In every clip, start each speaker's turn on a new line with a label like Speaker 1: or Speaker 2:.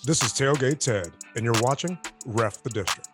Speaker 1: This is Tailgate Ted, and you're watching Ref the District.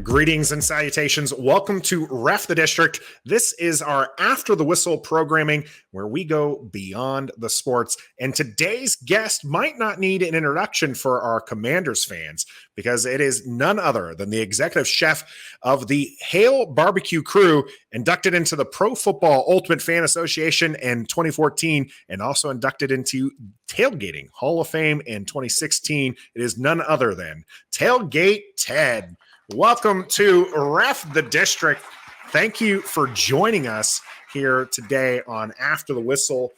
Speaker 2: Greetings and salutations. Welcome to Ref the District. This is our After the Whistle programming where we go beyond the sports. And today's guest might not need an introduction for our Commanders fans because it is none other than the executive chef of the Hale Barbecue Crew, inducted into the Pro Football Ultimate Fan Association in 2014 and also inducted into Tailgating Hall of Fame in 2016. It is none other than Tailgate Ted. Welcome to Ref the District. Thank you for joining us here today on After the Whistle.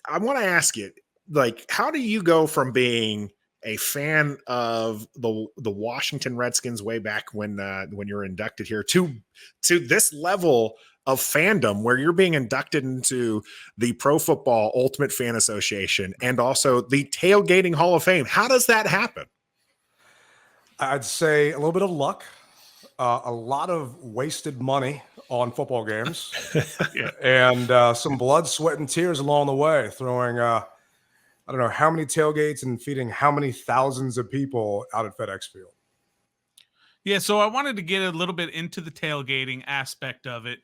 Speaker 2: I want to ask you, how do you go from being a fan of the Washington Redskins way back when you're inducted here to this level of fandom where you're being inducted into the Pro Football Ultimate Fan Association and also the Tailgating Hall of Fame? How does that happen?
Speaker 1: I'd say a little bit of luck, a lot of wasted money on football games, and some blood, sweat, and tears along the way, throwing I don't know how many tailgates and feeding how many thousands of people out at FedEx Field.
Speaker 3: Yeah, so I wanted to get a little bit into the tailgating aspect of it,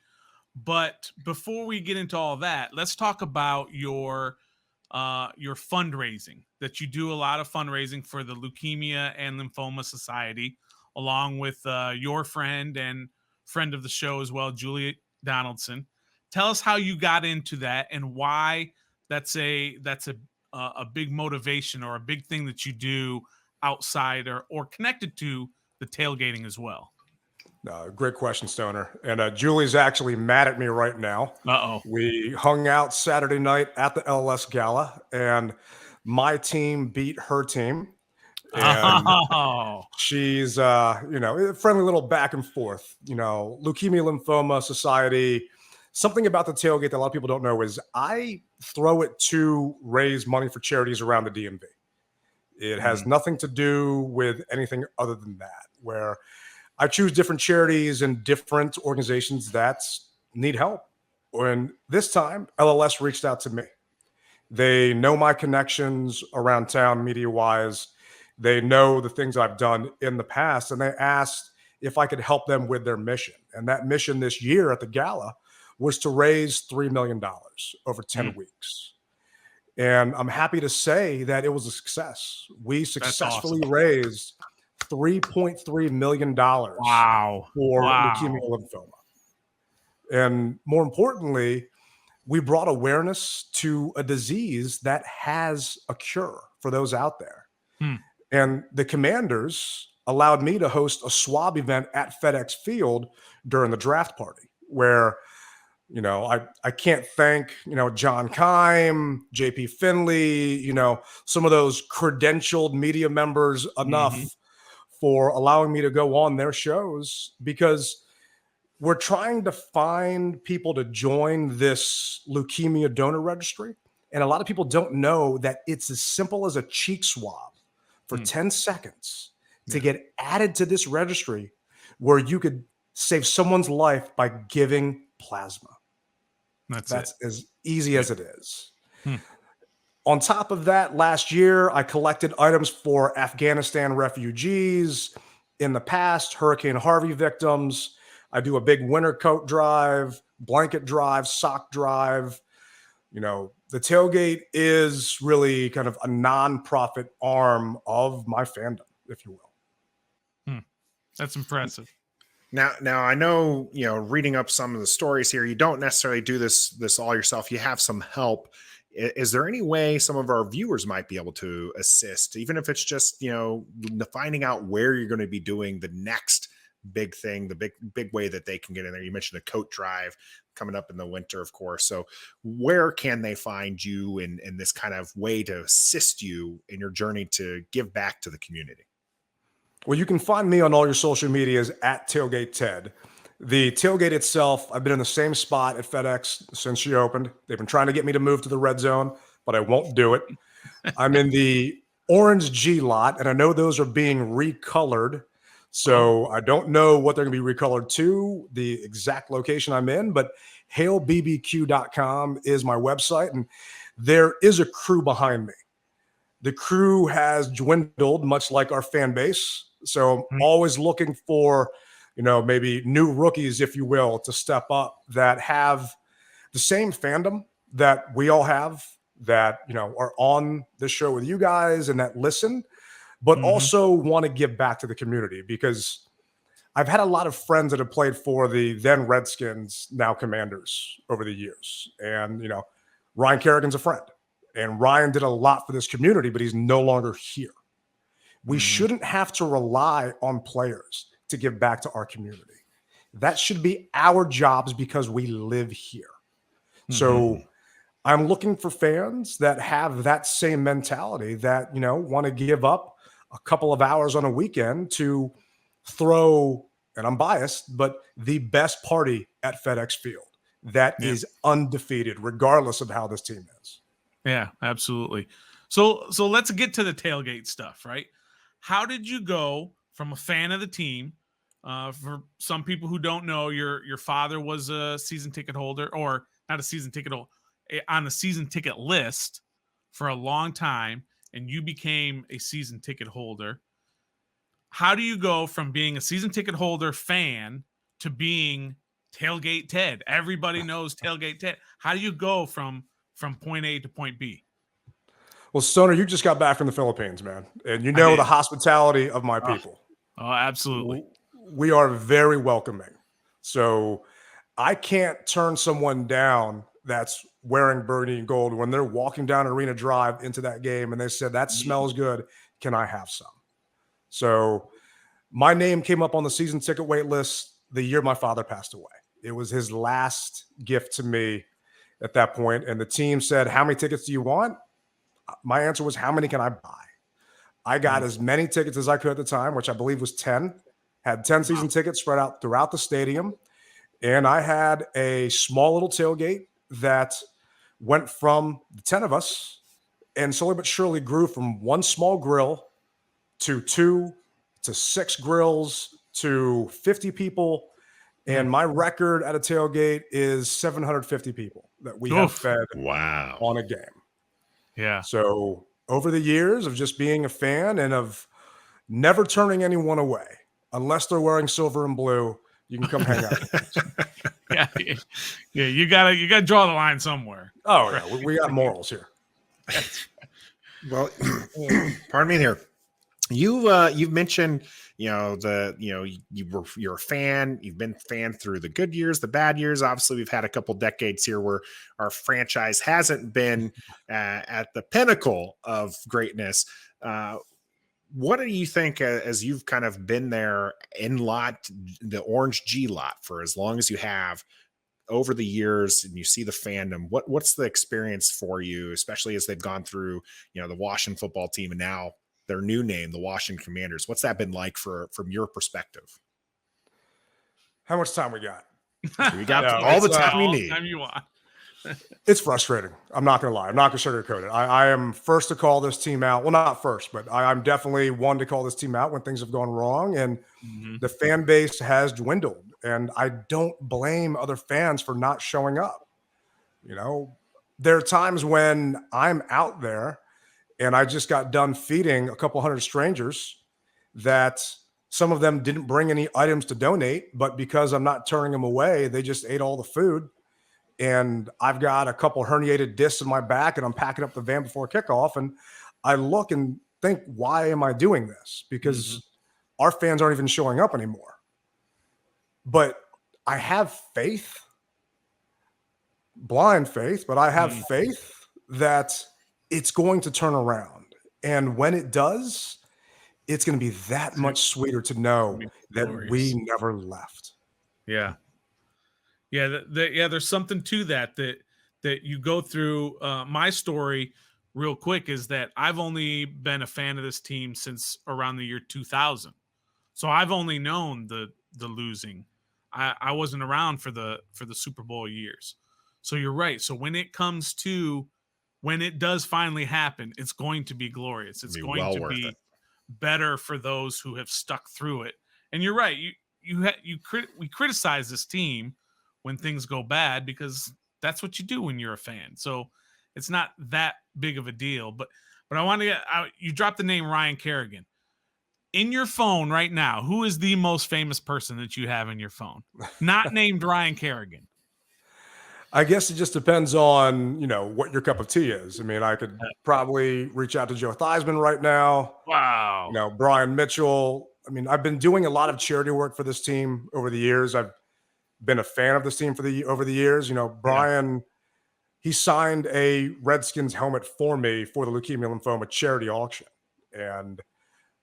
Speaker 3: but before we get into all that, let's talk about your fundraising. That you do a lot of fundraising for the Leukemia and Lymphoma Society, along with your friend and friend of the show as well, Julie Donaldson. Tell us how you got into that and why that's a big motivation or a big thing that you do outside or connected to the tailgating as well.
Speaker 1: Great question, Stoner. And Julie's actually mad at me right now.
Speaker 3: Uh-oh.
Speaker 1: We hung out Saturday night at the LS Gala, and my team beat her team. And she's, a friendly little back and forth. Leukemia Lymphoma Society. Something about the tailgate that a lot of people don't know is I throw it to raise money for charities around the DMV. It has nothing to do with anything other than that, where I choose different charities and different organizations that need help. And this time, LLS reached out to me. They know my connections around town media-wise. They know the things I've done in the past, and they asked if I could help them with their mission. And that mission this year at the gala was to raise $3 million over 10 weeks. And I'm happy to say that it was a success. We successfully raised $3.3 million for leukemia lymphoma. And more importantly, we brought awareness to a disease that has a cure for those out there. And the Commanders allowed me to host a swab event at FedEx Field during the draft party where, I can't thank, John Keim, JP Finley, some of those credentialed media members enough for allowing me to go on their shows, because we're trying to find people to join this leukemia donor registry. And a lot of people don't know that it's as simple as a cheek swab for 10 seconds to get added to this registry where you could save someone's life by giving plasma. That's as easy as it is. On top of that, last year, I collected items for Afghanistan refugees. In the past, Hurricane Harvey victims. I do a big winter coat drive, blanket drive, sock drive. The tailgate is really kind of a nonprofit arm of my fandom, if you will.
Speaker 3: That's impressive.
Speaker 2: Now I know, reading up some of the stories here, you don't necessarily do this all yourself. You have some help. Is there any way some of our viewers might be able to assist, even if it's just, finding out where you're going to be doing the next big thing, the big way that they can get in there? You mentioned the coat drive coming up in the winter, of course. So where can they find you in this kind of way to assist you in your journey to give back to the community?
Speaker 1: Well, you can find me on all your social medias at Tailgate Ted. The tailgate itself, I've been in the same spot at FedEx since she opened. They've been trying to get me to move to the red zone, but I won't do it. I'm in the orange G lot, and I know those are being recolored So I don't know what they're going to be recolored to, the exact location I'm in, but hailbbq.com is my website. And there is a crew behind me. The crew has dwindled, much like our fan base. So I'm always looking for, maybe new rookies, if you will, to step up that have the same fandom that we all have, that, are on the show with you guys and that listen, but also want to give back to the community, because I've had a lot of friends that have played for the then Redskins, now Commanders, over the years. And, Ryan Kerrigan's a friend. And Ryan did a lot for this community, but he's no longer here. We shouldn't have to rely on players to give back to our community. That should be our jobs because we live here. So I'm looking for fans that have that same mentality, that, want to give up a couple of hours on a weekend to throw, and I'm biased, but the best party at FedEx Field that is undefeated, regardless of how this team is.
Speaker 3: Yeah, absolutely. So let's get to the tailgate stuff, right? How did you go from a fan of the team? For some people who don't know, your father was a season ticket holder, or not a season ticket holder, on the season ticket list for a long time, and you became a season ticket holder. How do you go from being a season ticket holder fan to being Tailgate Ted? Everybody knows Tailgate Ted. How do you go from point A to point B?
Speaker 1: Well, Stoner, you just got back from the Philippines, man. And the hospitality of my people.
Speaker 3: Oh, absolutely.
Speaker 1: We are very welcoming. So I can't turn someone down that's wearing burgundy and gold when they're walking down Arena Drive into that game and they said, that smells good. Can I have some? So my name came up on the season ticket wait list the year my father passed away. It was his last gift to me at that point. And the team said, how many tickets do you want? My answer was, how many can I buy? I got as many tickets as I could at the time, which I believe was 10. Had 10 season tickets spread out throughout the stadium. And I had a small little tailgate that went from the 10 of us and slowly but surely grew from one small grill to 2 to 6 grills to 50 people. And my record at a tailgate is 750 people that we have fed on a game.
Speaker 3: Yeah.
Speaker 1: So over the years of just being a fan and of never turning anyone away, unless they're wearing silver and blue, you can come hang out with us.
Speaker 3: Yeah. You gotta draw the line somewhere.
Speaker 1: Oh yeah, we got morals here.
Speaker 2: Well, pardon me here. You've mentioned, you're a fan. You've been a fan through the good years, the bad years. Obviously, we've had a couple decades here where our franchise hasn't been at the pinnacle of greatness. What do you think, as you've kind of been there in the Orange G lot for as long as you have over the years, and you see the fandom, what's the experience for you, especially as they've gone through, the Washington football team and now their new name, the Washington Commanders? What's that been like from your perspective?
Speaker 1: How much time we got?
Speaker 2: We got all the time you need.
Speaker 3: Time you want.
Speaker 1: It's frustrating. I'm not going to lie. I'm not going to sugarcoat it. I am first to call this team out. Well, not first, but I'm definitely one to call this team out when things have gone wrong. And the fan base has dwindled. And I don't blame other fans for not showing up. There are times when I'm out there and I just got done feeding a couple hundred strangers that some of them didn't bring any items to donate, but because I'm not turning them away, they just ate all the food. And I've got a couple herniated discs in my back and I'm packing up the van before kickoff. And I look and think, why am I doing this? Because our fans aren't even showing up anymore. But I have faith, blind faith, but I have faith that it's going to turn around. And when it does, it's going to be that much sweeter to know that we never left.
Speaker 3: Yeah. Yeah. There's something to that you go through. My story real quick is that I've only been a fan of this team since around the year 2000. So I've only known the losing. I wasn't around for the Super Bowl years. So you're right. So when it does finally happen, it's going to be glorious. It's going to be better for those who have stuck through it. And you're right. We criticize this team when things go bad because that's what you do when you're a fan. So it's not that big of a deal. But I want to get you dropped the name Ryan Kerrigan. In your phone right now, who is the most famous person that you have in your phone? Not named Ryan Kerrigan.
Speaker 1: I guess it just depends on, what your cup of tea is. I mean, I could probably reach out to Joe Theismann right now.
Speaker 3: Wow.
Speaker 1: Brian Mitchell. I mean, I've been doing a lot of charity work for this team over the years. I've been a fan of this team over the years. Brian, he signed a Redskins helmet for me for the Leukemia Lymphoma charity auction. And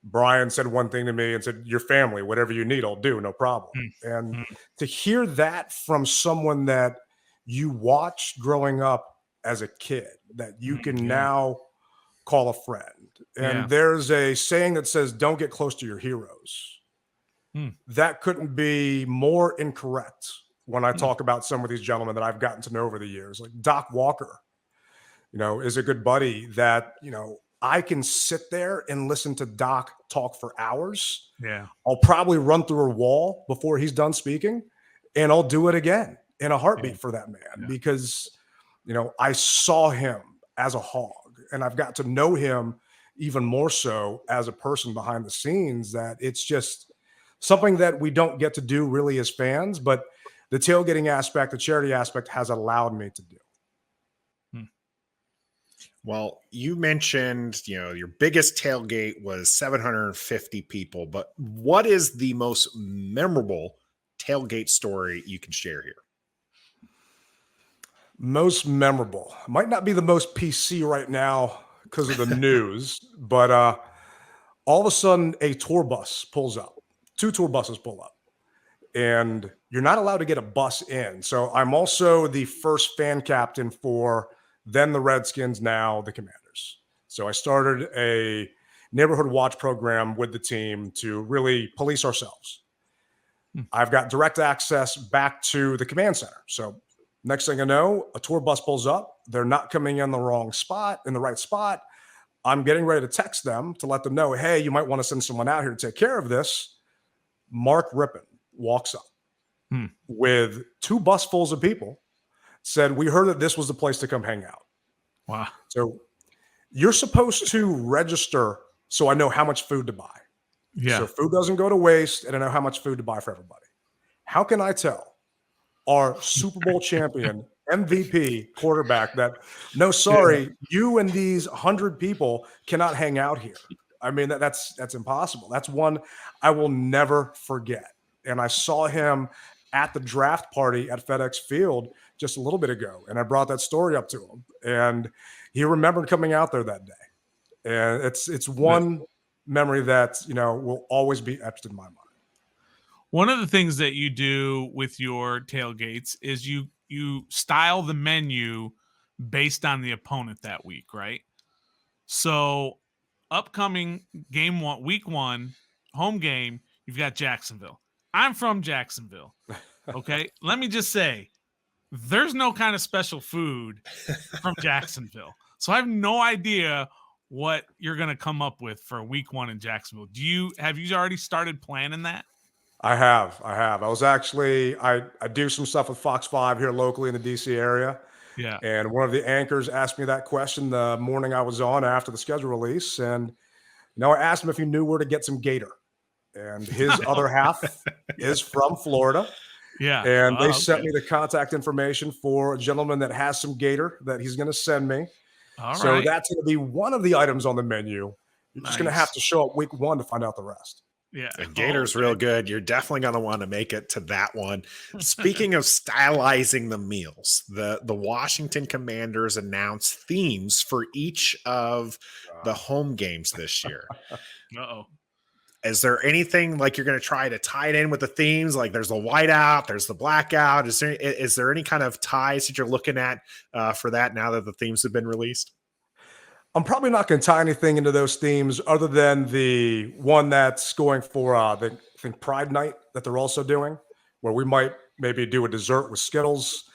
Speaker 1: Brian said one thing to me and said, your family, whatever you need, I'll do, no problem. And to hear that from someone that you watched growing up as a kid, that you can now call a friend. And there's a saying that says, don't get close to your heroes. That couldn't be more incorrect when I talk about some of these gentlemen that I've gotten to know over the years. Like Doc Walker, is a good buddy that, I can sit there and listen to Doc talk for hours.
Speaker 3: Yeah.
Speaker 1: I'll probably run through a wall before he's done speaking, and I'll do it again in a heartbeat for that man because, I saw him as a hog, and I've got to know him even more so as a person behind the scenes, that it's just something that we don't get to do really as fans, but the tailgating aspect, the charity aspect has allowed me to do.
Speaker 2: Well, you mentioned, your biggest tailgate was 750 people, but what is the most memorable tailgate story you can share here?
Speaker 1: Most memorable. Might not be the most PC right now because of the news, but all of a sudden a tour bus pulls up. 2 tour buses pull up, and you're not allowed to get a bus in. So I'm also the first fan captain for then the Redskins, now the Commanders. So I started a neighborhood watch program with the team to really police ourselves. I've got direct access back to the command center. So next thing I know, a tour bus pulls up. They're not coming in the right spot. I'm getting ready to text them to let them know, hey, you might want to send someone out here to take care of this. Mark Rippon walks up with 2 busfuls of people, said, we heard that this was the place to come hang out.
Speaker 3: Wow.
Speaker 1: So you're supposed to register so I know how much food to buy.
Speaker 3: Yeah.
Speaker 1: So food doesn't go to waste, and I know how much food to buy for everybody. How can I tell our Super Bowl champion MVP quarterback that, no, sorry, you and these 100 people cannot hang out here? I mean, that's impossible. That's one I will never forget. And I saw him at the draft party at FedEx Field just a little bit ago, and I brought that story up to him, and he remembered coming out there that day. And it's one memory that, will always be etched in my mind.
Speaker 3: One of the things that you do with your tailgates is you style the menu based on the opponent that week, right? So upcoming week 1, home game, you've got Jacksonville. I'm from Jacksonville. Okay. Let me just say, there's no kind of special food from Jacksonville. So I have no idea what you're going to come up with for week 1 in Jacksonville. Have you already started planning that?
Speaker 1: I have. I was actually, I do some stuff with Fox 5 here locally in the DC area.
Speaker 3: Yeah.
Speaker 1: And one of the anchors asked me that question the morning I was on after the schedule release. And, I asked him if he knew where to get some gator. And his other half is from Florida.
Speaker 3: Yeah.
Speaker 1: And they sent me the contact information for a gentleman that has some gator that he's going to send me. So that's going to be one of the items on the menu. You're just going to have to show up week 1 to find out the rest.
Speaker 3: Yeah.
Speaker 2: The gator's real good. You're definitely going to want to make it to that one. Speaking of stylizing the meals, the Washington Commanders announced themes for each of the home games this year.
Speaker 3: Uh-oh.
Speaker 2: Is there anything like you're going to try to tie it in with the themes? Like there's the whiteout, there's the blackout. Is there any kind of ties that you're looking at for that now that the themes have been released?
Speaker 1: I'm probably not going to tie anything into those themes other than the one that's going for I think Pride Night that they're also doing, where we might maybe do a dessert with Skittles.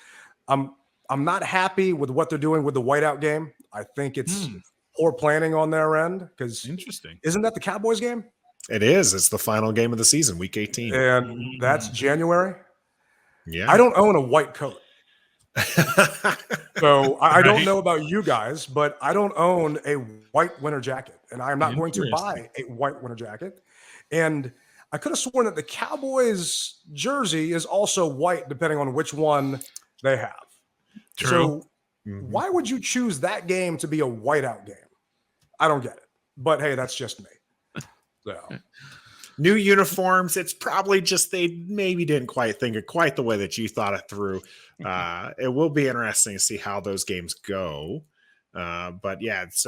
Speaker 1: I'm not happy with what they're doing with the whiteout game. I think it's poor planning on their end because
Speaker 3: interesting.
Speaker 1: Isn't that the Cowboys game?
Speaker 2: It is. It's the final game of the season, week 18.
Speaker 1: And that's January.
Speaker 2: Yeah.
Speaker 1: I don't own a white coat. So I don't
Speaker 3: Right.
Speaker 1: know about you guys, but I don't own a white winter jacket, and I am not going to buy a white winter jacket. And I could have sworn that the Cowboys jersey is also white, depending on which one they have.
Speaker 3: True.
Speaker 1: So why would you choose that game to be a whiteout game? I don't get it. But hey, that's just me. So
Speaker 2: new uniforms. It's probably just they maybe didn't quite think it quite the way that you thought it through. It will be interesting to see how those games go. But yeah, it's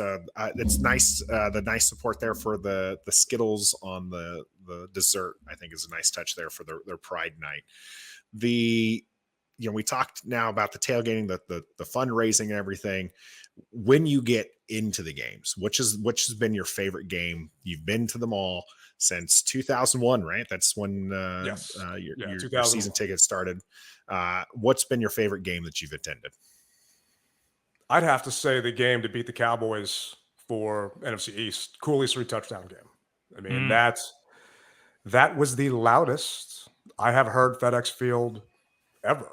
Speaker 2: nice. The nice support there for the Skittles on the dessert, I think, is a nice touch there for their Pride Night. We talked now about the tailgating, the fundraising and everything. When you get into the games, which has been your favorite game? You've been to them all since 2001, right? That's when your season ticket started. What's been your favorite game that you've attended?
Speaker 1: I'd have to say the game to beat the Cowboys for NFC East, Cooley's 3-touchdown game. I mean, that was the loudest I have heard FedEx Field ever.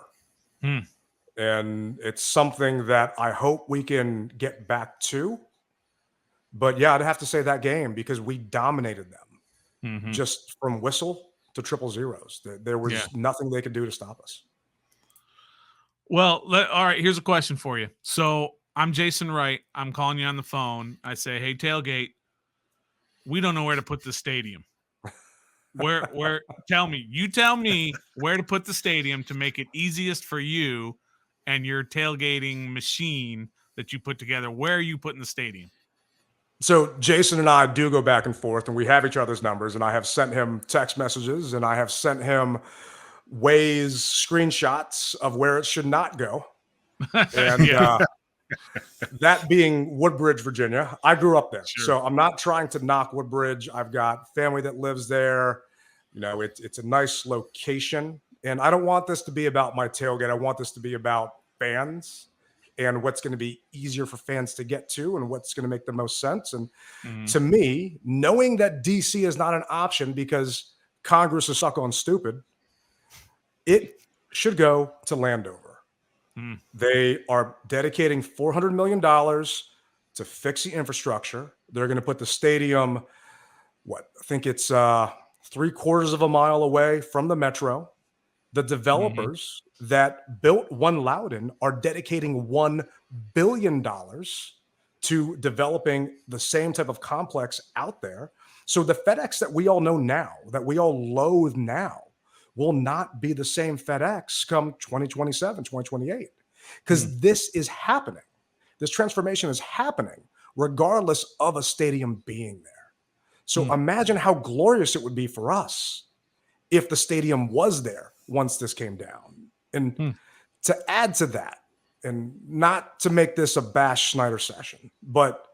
Speaker 1: And it's something that I hope we can get back to. But yeah, I'd have to say that game because we dominated them just from whistle to triple zeros. There was nothing they could do to stop us.
Speaker 3: Well, all right, here's a question for you. So I'm Jason Wright. I'm calling you on the phone. I say, hey, Tailgate, we don't know where to put the stadium. Where tell me where to put the stadium to make it easiest for you and your tailgating machine that you put together. Where are you putting the stadium?
Speaker 1: So Jason and I do go back and forth, and we have each other's numbers, and I have sent him text messages, and I have sent him Waze screenshots of where it should not go. And that being Woodbridge, Virginia. I grew up there.
Speaker 3: Sure.
Speaker 1: So I'm not trying to knock Woodbridge. I've got family that lives there. You know, it's a nice location. And I don't want this to be about my tailgate. I want this to be about fans and what's going to be easier for fans to get to and what's going to make the most sense. And to me, knowing that DC is not an option because Congress is suck on stupid, it should go to Landover. They are dedicating $400 million to fix the infrastructure. They're going to put the stadium, I think it's 3/4 of a mile away from the metro. The developers that built One Loudoun are dedicating $1 billion to developing the same type of complex out there. So the FedEx that we all know now, that we all loathe now, will not be the same FedEx come 2027, 2028. Because this is happening. This transformation is happening regardless of a stadium being there. So imagine how glorious it would be for us if the stadium was there once this came down. And to add to that, and not to make this a Bash Schneider session, but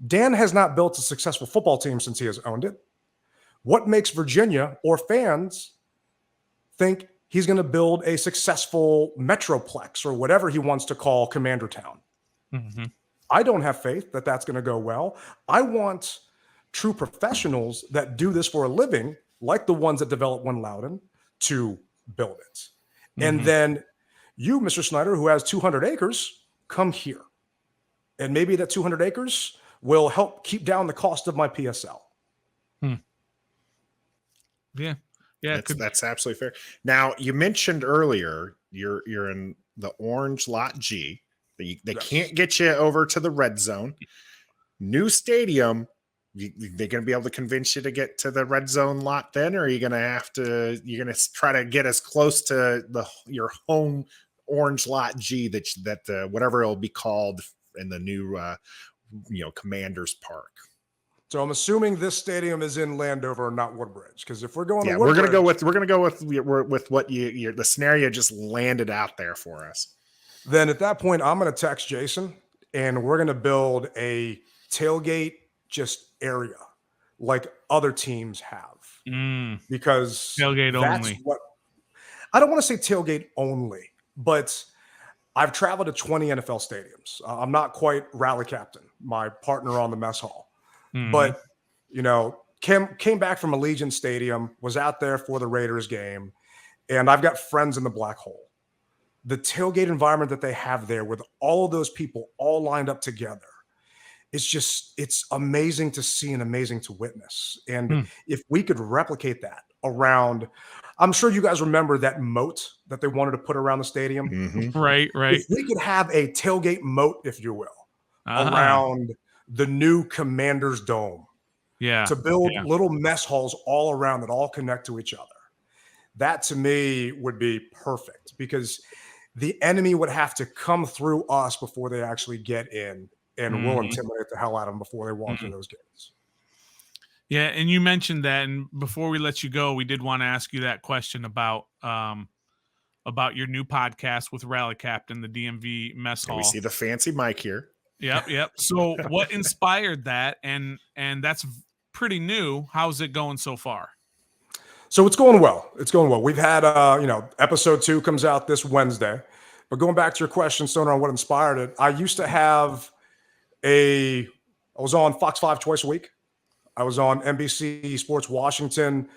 Speaker 1: Dan has not built a successful football team since he has owned it. What makes Virginia or fans think he's going to build a successful metroplex or whatever he wants to call Commander Town? I don't have faith that that's going to go well. I want true professionals that do this for a living, like the ones that develop One Loudoun, to build it. And then you, Mr. Snyder, who has 200 acres, come here. And maybe that 200 acres will help keep down the cost of my PSL.
Speaker 3: Yeah.
Speaker 2: That's absolutely fair. Now, you mentioned earlier you're in the orange lot G. They can't get you over to the red zone. New stadium. They're going to be able to convince you to get to the red zone lot then, or are you going to try to get as close to your home orange lot G that whatever it'll be called in the new Commanders Park. So
Speaker 1: I'm assuming this stadium is in Landover, not Woodbridge, because if we're going to
Speaker 2: Woodbridge, we're going to go with what the scenario just landed out there for us.
Speaker 1: Then at that point, I'm going to text Jason, and we're going to build a tailgate just area like other teams have, because
Speaker 3: tailgate only.
Speaker 1: I don't want to say tailgate only, but I've traveled to 20 NFL stadiums. I'm not quite rally captain, my partner on the mess hall, but came back from Allegiant Stadium, was out there for the Raiders game, and I've got friends in the Black Hole. The tailgate environment that they have there with all of those people all lined up together, it's amazing to see and amazing to witness. And if we could replicate that around, I'm sure you guys remember that moat that they wanted to put around the stadium.
Speaker 2: Mm-hmm.
Speaker 3: Right.
Speaker 1: If we could have a tailgate moat, if you will, around the new Commander's Dome, to build little mess halls all around that all connect to each other, that to me would be perfect, because the enemy would have to come through us before they actually get in, and we'll intimidate the hell out of them before they walk through those gates.
Speaker 3: Yeah, and you mentioned that, and before we let you go, we did want to ask you that question about your new podcast with Rally Captain, the DMV Mess Hall.
Speaker 2: We see the fancy mic here.
Speaker 3: Yep. So what inspired that? And that's pretty new. How's it going so far?
Speaker 1: So it's going well. We've had, episode 2 comes out this Wednesday. But going back to your question, Stoner, on what inspired it, I used to have I was on Fox 5 twice a week. I was on NBC Sports Washington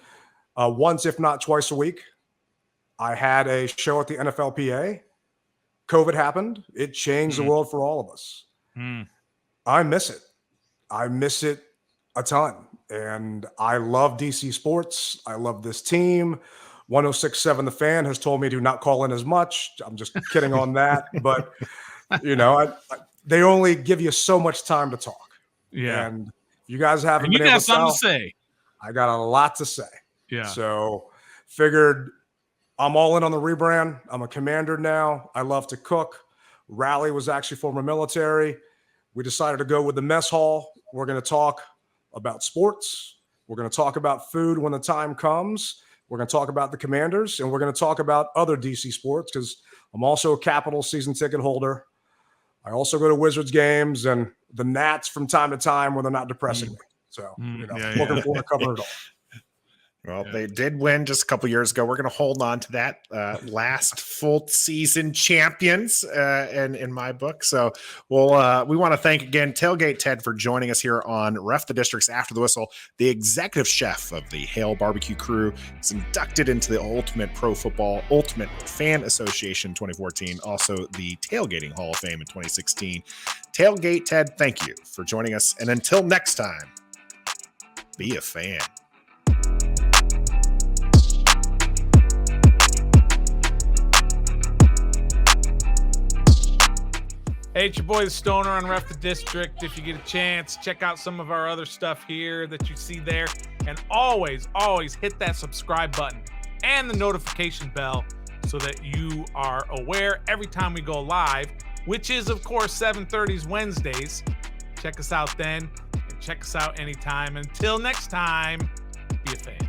Speaker 1: once, if not twice a week. I had a show at the NFLPA. COVID happened. It changed the world for all of us. I miss it. I miss it a ton. And I love DC Sports. I love this team. 106.7 The Fan has told me to not call in as much. I'm just kidding on that. But, they only give you so much time to talk.
Speaker 3: Yeah.
Speaker 1: And you guys haven't
Speaker 3: you
Speaker 1: been able
Speaker 3: got
Speaker 1: to
Speaker 3: something
Speaker 1: tell.
Speaker 3: to say.
Speaker 1: I got a lot to say.
Speaker 3: Yeah.
Speaker 1: So figured I'm all in on the rebrand. I'm a commander now. I love to cook. Rally was actually former military. We decided to go with the mess hall. We're going to talk about sports. We're going to talk about food when the time comes. We're going to talk about the Commanders, and we're going to talk about other DC sports, because I'm also a Capital season ticket holder. I also go to Wizards games and the Nats from time to time when they're not depressing me. So, looking forward to covering it all.
Speaker 2: Well, they did win just a couple years ago. We're going to hold on to that last full season champions in my book. So we want to thank again Tailgate Ted for joining us here on Ref the District's After the Whistle. The executive chef of the Hale Barbecue Crew is inducted into the Ultimate Fan Association 2014, also the Tailgating Hall of Fame in 2016. Tailgate Ted, thank you for joining us. And until next time, be a fan.
Speaker 3: Hey, it's your boy, the Stoner on Ref the District. If you get a chance, check out some of our other stuff here that you see there. And always hit that subscribe button and the notification bell so that you are aware every time we go live, which is, of course, 7:30s Wednesdays. Check us out then, and check us out anytime. Until next time, be a fan.